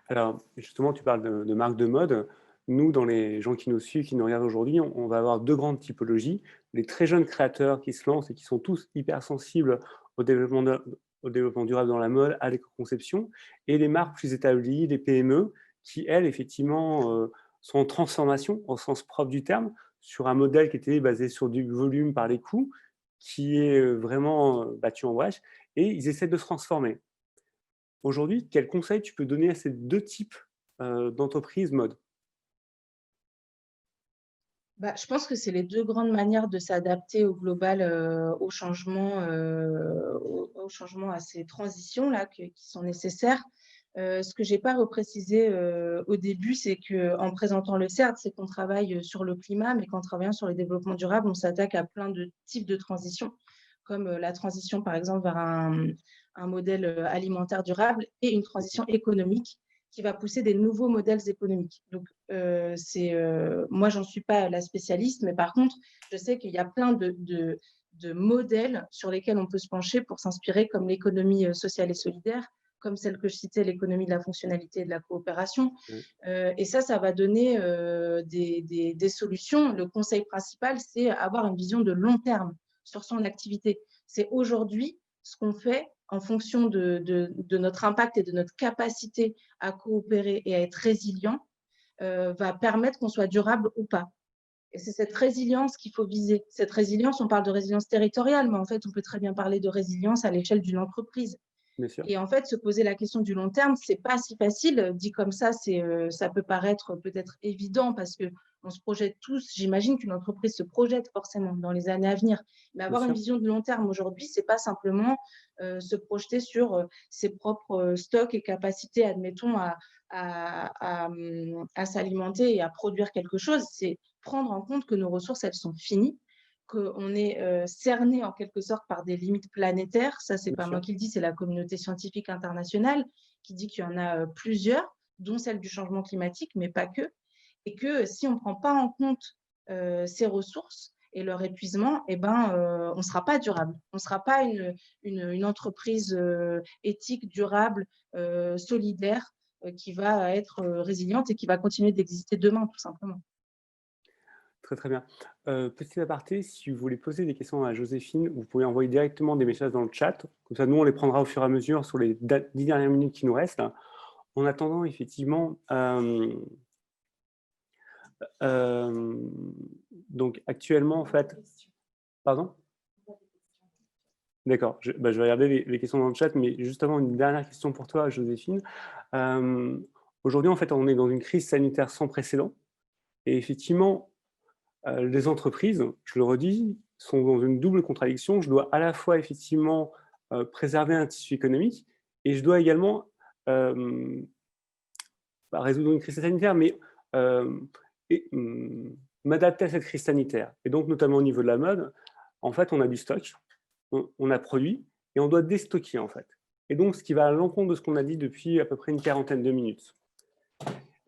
Alors, justement, tu parles de marques de mode. Nous, dans les gens qui nous suivent, qui nous regardent aujourd'hui, on va avoir 2 grandes typologies. Les très jeunes créateurs qui se lancent et qui sont tous hypersensibles au développement durable dans la mode, à l'éco-conception, et les marques plus établies, les PME, qui, elles, effectivement, sont en transformation, au sens propre du terme, sur un modèle qui était basé sur du volume par les coûts, qui est vraiment battu en brèche, et ils essaient de se transformer. Aujourd'hui, quel conseil tu peux donner à ces 2 types d'entreprises mode? Je pense que c'est les 2 grandes manières de s'adapter au global, au changement, à ces transitions-là qui sont nécessaires. Ce que je n'ai pas reprécisé au début, c'est qu'en présentant le CERD, c'est qu'on travaille sur le climat, mais qu'en travaillant sur le développement durable, on s'attaque à plein de types de transitions, comme la transition, par exemple, vers un modèle alimentaire durable et une transition économique qui va pousser des nouveaux modèles économiques. Donc, moi, j'en suis pas la spécialiste, mais par contre, je sais qu'il y a plein de modèles sur lesquels on peut se pencher pour s'inspirer, comme l'économie sociale et solidaire, comme celle que je citais, l'économie de la fonctionnalité et de la coopération. Et ça va donner des solutions. Le conseil principal, c'est avoir une vision de long terme sur son activité. C'est aujourd'hui ce qu'on fait en fonction de notre impact et de notre capacité à coopérer et à être résilient, va permettre qu'on soit durable ou pas. Et c'est cette résilience qu'il faut viser. Cette résilience, on parle de résilience territoriale, mais en fait, on peut très bien parler de résilience à l'échelle d'une entreprise. Bien sûr. Et en fait, se poser la question du long terme, c'est pas si facile. Dit comme ça, ça peut paraître peut-être évident parce qu'on se projette tous. J'imagine qu'une entreprise se projette forcément dans les années à venir. Mais Bien avoir une sûr. vision de long terme aujourd'hui, c'est pas simplement se projeter sur ses propres stocks et capacités, admettons, à s'alimenter et à produire quelque chose. C'est prendre en compte que nos ressources, elles sont finies, qu'on est cerné en quelque sorte par des limites planétaires. Ça, c'est Bien pas moi sûr. qui le dis, c'est la communauté scientifique internationale qui dit qu'il y en a plusieurs, dont celle du changement climatique, mais pas que. Et que si on ne prend pas en compte ces ressources et leur épuisement, eh ben, on ne sera pas durable. On ne sera pas une entreprise éthique, durable, solidaire, qui va être résiliente et qui va continuer d'exister demain, tout simplement. Très, très bien. Petit aparté, si vous voulez poser des questions à Joséphine, vous pouvez envoyer directement des messages dans le chat. Comme ça, nous, on les prendra au fur et à mesure sur les 10 dernières minutes qui nous restent. En attendant, effectivement, donc actuellement, en fait… Pardon? D'accord, je vais regarder les questions dans le chat, mais juste avant, une dernière question pour toi, Joséphine. Aujourd'hui, en fait, on est dans une crise sanitaire sans précédent. Et effectivement, les entreprises, je le redis, sont dans une double contradiction. Je dois à la fois, effectivement, préserver un tissu économique et je dois également résoudre une crise sanitaire, mais m'adapter à cette crise sanitaire. Et donc, notamment au niveau de la mode, en fait, on a du stock, on a produit et on doit déstocker, en fait. Et donc, ce qui va à l'encontre de ce qu'on a dit depuis à peu près une quarantaine de minutes.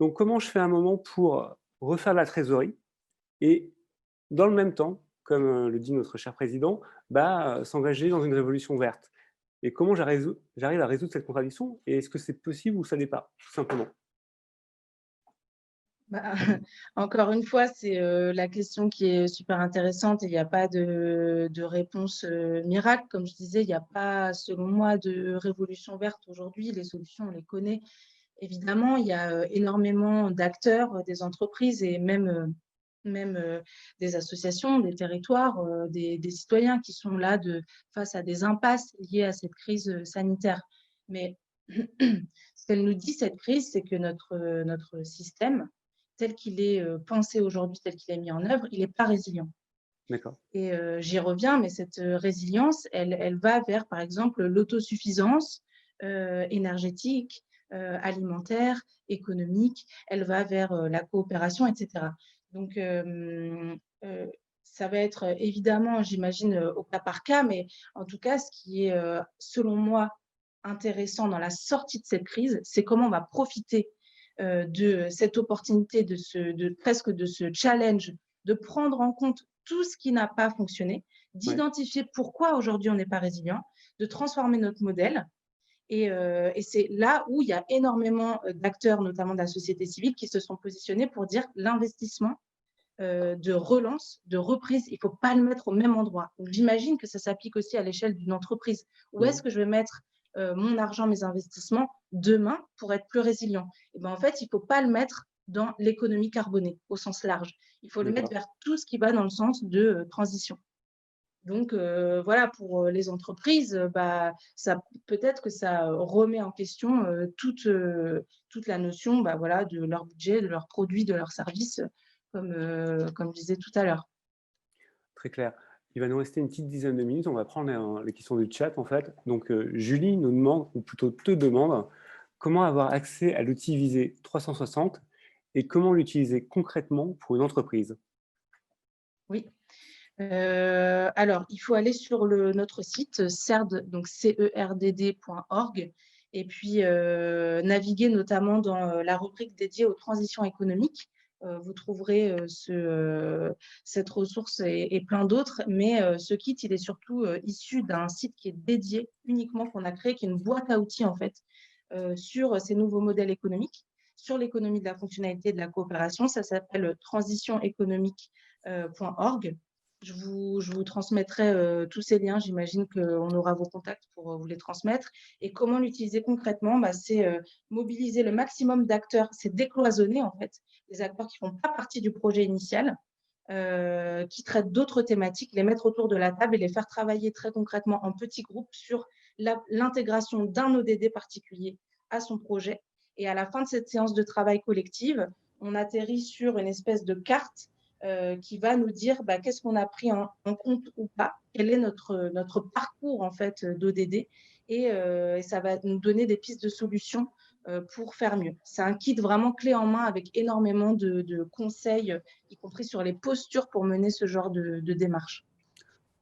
Donc, comment je fais un moment pour refaire la trésorerie et, dans le même temps, comme le dit notre cher président, s'engager dans une révolution verte? Et comment j'arrive à résoudre cette contradiction? Et est-ce que c'est possible ou ça n'est pas, tout simplement? Bah, encore une fois, c'est la question qui est super intéressante et il n'y a pas de réponse miracle. Comme je disais, il n'y a pas, selon moi, de révolution verte aujourd'hui. Les solutions, on les connaît. Évidemment, il y a énormément d'acteurs, des entreprises et même des associations, des territoires, des citoyens qui sont là face à des impasses liées à cette crise sanitaire. Mais ce qu'elle nous dit, cette crise, c'est que notre système, tel qu'il est pensé aujourd'hui, tel qu'il est mis en œuvre, il n'est pas résilient. D'accord. Et j'y reviens, mais cette résilience, elle va vers, par exemple, l'autosuffisance énergétique, alimentaire, économique, elle va vers la coopération, etc. Donc, ça va être évidemment, j'imagine, au cas par cas, mais en tout cas, ce qui est, selon moi, intéressant dans la sortie de cette crise, c'est comment on va profiter de cette opportunité, presque de ce challenge, de prendre en compte tout ce qui n'a pas fonctionné, d'identifier pourquoi aujourd'hui on n'est pas résilient, de transformer notre modèle. Et c'est là où il y a énormément d'acteurs, notamment de la société civile, qui se sont positionnés pour dire l'investissement de relance, de reprise, il ne faut pas le mettre au même endroit. J'imagine que ça s'applique aussi à l'échelle d'une entreprise. Où est-ce que je vais mettre mon argent, mes investissements demain pour être plus résilient? Et ben, en fait, il ne faut pas le mettre dans l'économie carbonée au sens large. Il faut le mettre vers tout ce qui va dans le sens de transition. Donc, voilà, pour les entreprises, peut-être que ça remet en question toute la notion voilà, de leur budget, de leurs produits, de leurs services, comme je disais tout à l'heure. Très clair. Il va nous rester une petite dizaine de minutes. On va prendre les questions du chat, en fait. Donc, Julie nous demande, ou plutôt te demande, comment avoir accès à l'outil Visée 360 et comment l'utiliser concrètement pour une entreprise? Oui. Alors, il faut aller sur notre site CERD, donc CERDD.org, et puis naviguer notamment dans la rubrique dédiée aux transitions économiques. Vous trouverez cette ressource et plein d'autres, mais ce kit, il est surtout issu d'un site qui est dédié uniquement, qu'on a créé, qui est une boîte à outils en fait, sur ces nouveaux modèles économiques, sur l'économie de la fonctionnalité et de la coopération. Ça s'appelle transitionéconomique.org. Je vous transmettrai tous ces liens. J'imagine qu'on aura vos contacts pour vous les transmettre. Et comment l'utiliser concrètement? C'est mobiliser le maximum d'acteurs. C'est décloisonner, en fait, les acteurs qui ne font pas partie du projet initial, qui traitent d'autres thématiques, les mettre autour de la table et les faire travailler très concrètement en petits groupes sur l'intégration d'un ODD particulier à son projet. Et à la fin de cette séance de travail collective, on atterrit sur une espèce de carte qui va nous dire qu'est-ce qu'on a pris en compte ou pas, quel est notre parcours en fait d'ODD, et ça va nous donner des pistes de solutions pour faire mieux. C'est un kit vraiment clé en main avec énormément de conseils, y compris sur les postures pour mener ce genre de démarche.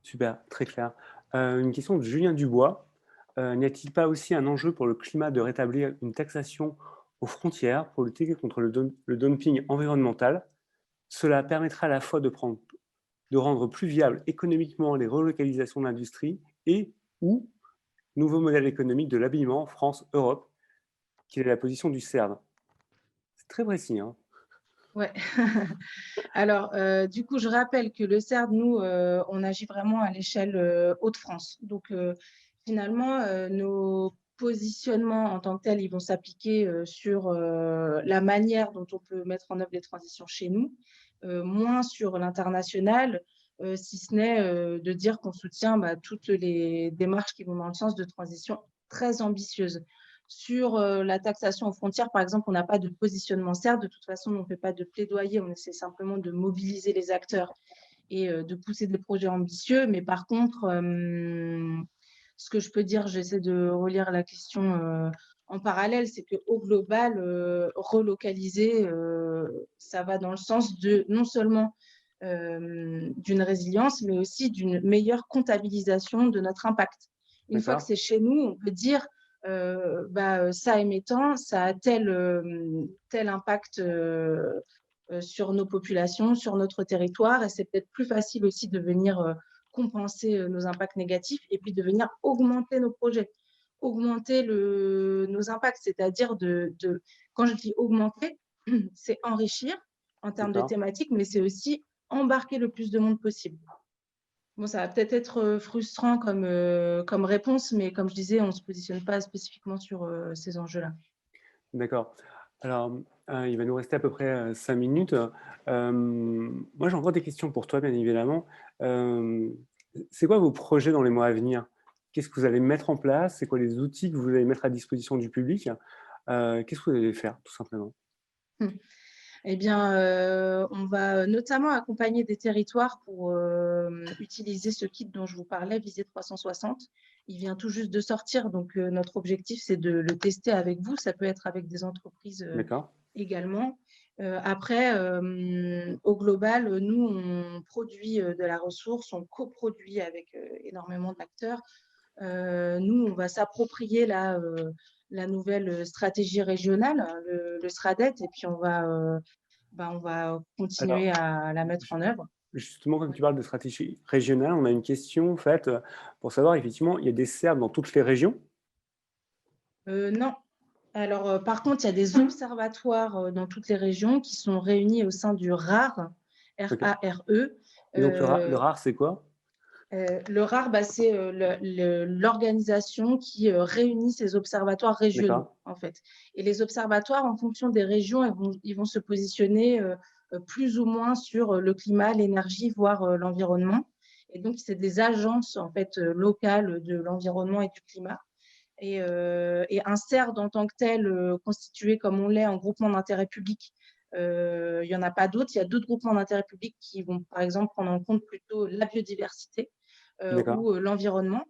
Super, très clair. Une question de Julien Dubois. N'y a-t-il pas aussi un enjeu pour le climat de rétablir une taxation aux frontières pour lutter contre le dumping environnemental? Cela permettra à la fois de rendre plus viable économiquement les relocalisations de l'industrie et ou nouveau modèle économique de l'habillement France-Europe. Quelle est la position du CERD? C'est très précis. Hein. Ouais. Alors, du coup, je rappelle que le CERD, nous, on agit vraiment à l'échelle Hauts-de-France. Donc, finalement, nos positionnements en tant que tels, ils vont s'appliquer sur la manière dont on peut mettre en œuvre les transitions chez nous, moins sur l'international, si ce n'est de dire qu'on soutient toutes les démarches qui vont dans le sens de transition très ambitieuses. Sur la taxation aux frontières, par exemple, on n'a pas de positionnement CERD. De toute façon, on ne fait pas de plaidoyer, on essaie simplement de mobiliser les acteurs et de pousser des projets ambitieux. Mais par contre, ce que je peux dire, j'essaie de relire la question en parallèle, c'est qu'au global, relocaliser, ça va dans le sens de non seulement d'une résilience, mais aussi d'une meilleure comptabilisation de notre impact. Une fois que c'est chez nous, on peut dire ça émettant, ça a tel impact sur nos populations, sur notre territoire, et c'est peut-être plus facile aussi de venir compenser nos impacts négatifs et puis de venir augmenter nos projets, augmenter nos impacts, c'est-à-dire quand je dis augmenter, c'est enrichir en termes de thématiques, mais c'est aussi embarquer le plus de monde possible. Bon, ça va peut-être être frustrant comme réponse, mais comme je disais, on ne se positionne pas spécifiquement sur ces enjeux-là. D'accord. Alors, il va nous rester à peu près 5 minutes. Moi, j'ai encore des questions pour toi, bien évidemment. C'est quoi vos projets dans les mois à venir? Qu'est-ce que vous allez mettre en place? C'est quoi les outils que vous allez mettre à disposition du public? Qu'est-ce que vous allez faire, tout simplement? Eh bien, on va notamment accompagner des territoires pour utiliser ce kit dont je vous parlais, Visée 360. Il vient tout juste de sortir, donc notre objectif, c'est de le tester avec vous. Ça peut être avec des entreprises également. Après, au global, nous, on produit de la ressource, on coproduit avec énormément d'acteurs. Nous, on va s'approprier la nouvelle stratégie régionale, le SRADET, et puis on va continuer à la mettre en œuvre. Justement, comme tu parles de stratégie régionale, on a une question faite pour savoir, effectivement, il y a des CERD dans toutes les régions? Non. Alors, par contre, il y a des observatoires dans toutes les régions qui sont réunis au sein du RARE, R-A-R-E. Et donc, le RARE, c'est quoi? Le RAR, c'est l'organisation qui réunit ces observatoires régionaux, en fait. Et les observatoires, en fonction des régions, ils vont se positionner plus ou moins sur le climat, l'énergie, voire l'environnement. Et donc, c'est des agences en fait, locales de l'environnement et du climat. Et un CERD en tant que tel, constitué comme on l'est en groupement d'intérêt public, il n'y en a pas d'autres. Il y a d'autres groupements d'intérêt public qui vont, par exemple, prendre en compte plutôt la biodiversité ou l'environnement.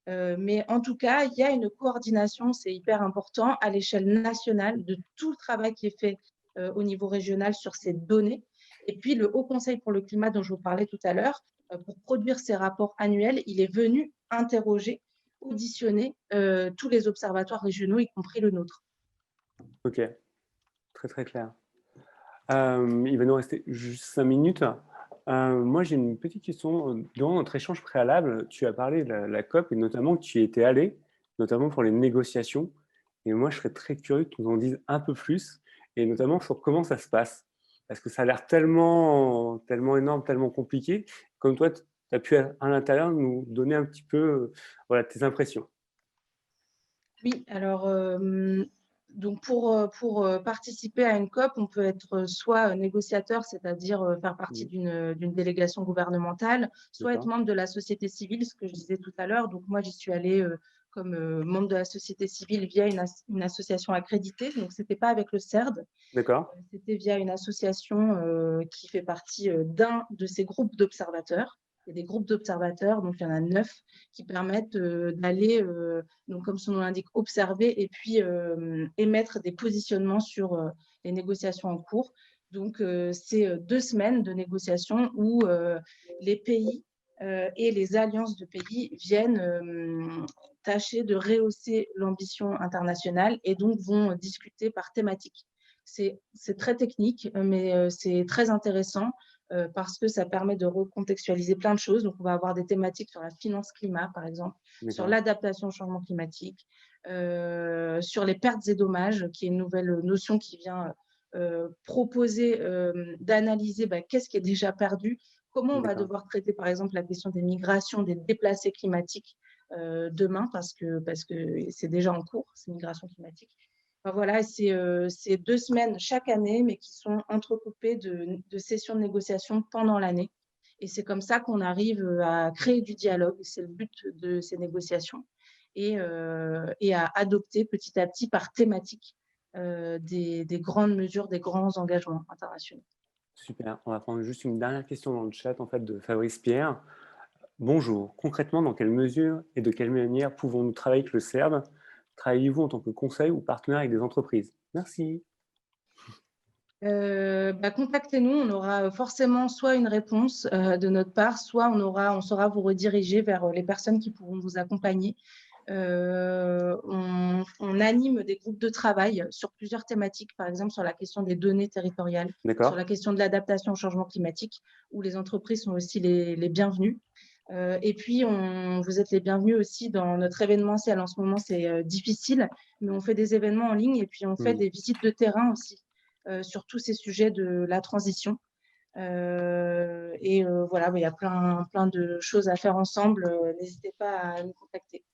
Mais en tout cas, il y a une coordination, c'est hyper important, à l'échelle nationale de tout le travail qui est fait au niveau régional sur ces données. Et puis, le Haut Conseil pour le climat dont je vous parlais tout à l'heure, pour produire ces rapports annuels, il est venu interroger, auditionner tous les observatoires régionaux, y compris le nôtre. Ok, très très clair. Il va nous rester juste 5 minutes. Moi, j'ai une petite question. Dans notre échange préalable, tu as parlé de la COP et notamment que tu y étais allé, notamment pour les négociations. Et moi, je serais très curieux que tu nous en dises un peu plus, et notamment sur comment ça se passe. Parce que ça a l'air tellement énorme, tellement compliqué. Comme toi, tu as pu à l'intérieur nous donner un petit peu tes impressions. Oui, alors donc pour participer à une COP, on peut être soit négociateur, c'est-à-dire faire partie d'une délégation gouvernementale, soit être membre de la société civile, ce que je disais tout à l'heure. Donc moi, j'y suis allée comme membre de la société civile via une association accréditée. Donc, ce n'était pas avec le CERD, D'accord. c'était via une association qui fait partie d'un de ces groupes d'observateurs. Il y a des groupes d'observateurs, donc il y en a 9, qui permettent d'aller, donc comme son nom l'indique, observer et puis émettre des positionnements sur les négociations en cours. Donc, c'est 2 semaines de négociations où les pays et les alliances de pays viennent tâcher de rehausser l'ambition internationale et donc vont discuter par thématique. C'est très technique, mais c'est très intéressant parce que ça permet de recontextualiser plein de choses. Donc, on va avoir des thématiques sur la finance climat, par exemple, sur l'adaptation au changement climatique, sur les pertes et dommages, qui est une nouvelle notion qui vient proposer d'analyser qu'est-ce qui est déjà perdu, comment on va devoir traiter, par exemple, la question des migrations, des déplacés climatiques demain, parce que c'est déjà en cours, ces migrations climatiques. Enfin, voilà, c'est 2 semaines chaque année, mais qui sont entrecoupées de sessions de négociation pendant l'année. Et c'est comme ça qu'on arrive à créer du dialogue, c'est le but de ces négociations, et à adopter petit à petit par thématique des grandes mesures, des grands engagements internationaux. Super. On va prendre juste une dernière question dans le chat en fait, de Fabrice Pierre. Bonjour. Concrètement, dans quelle mesure et de quelle manière pouvons-nous travailler avec le CERD? Travaillez-vous en tant que conseil ou partenaire avec des entreprises? Merci. Contactez-nous, on aura forcément soit une réponse de notre part, soit on saura vous rediriger vers les personnes qui pourront vous accompagner. On anime des groupes de travail sur plusieurs thématiques, par exemple sur la question des données territoriales, sur la question de l'adaptation au changement climatique, où les entreprises sont aussi les bienvenues. Et puis, vous êtes les bienvenus aussi dans notre événementiel. En ce moment, c'est difficile, mais on fait des événements en ligne et puis on fait des visites de terrain aussi sur tous ces sujets de la transition. Voilà, il y a plein de choses à faire ensemble. N'hésitez pas à nous contacter.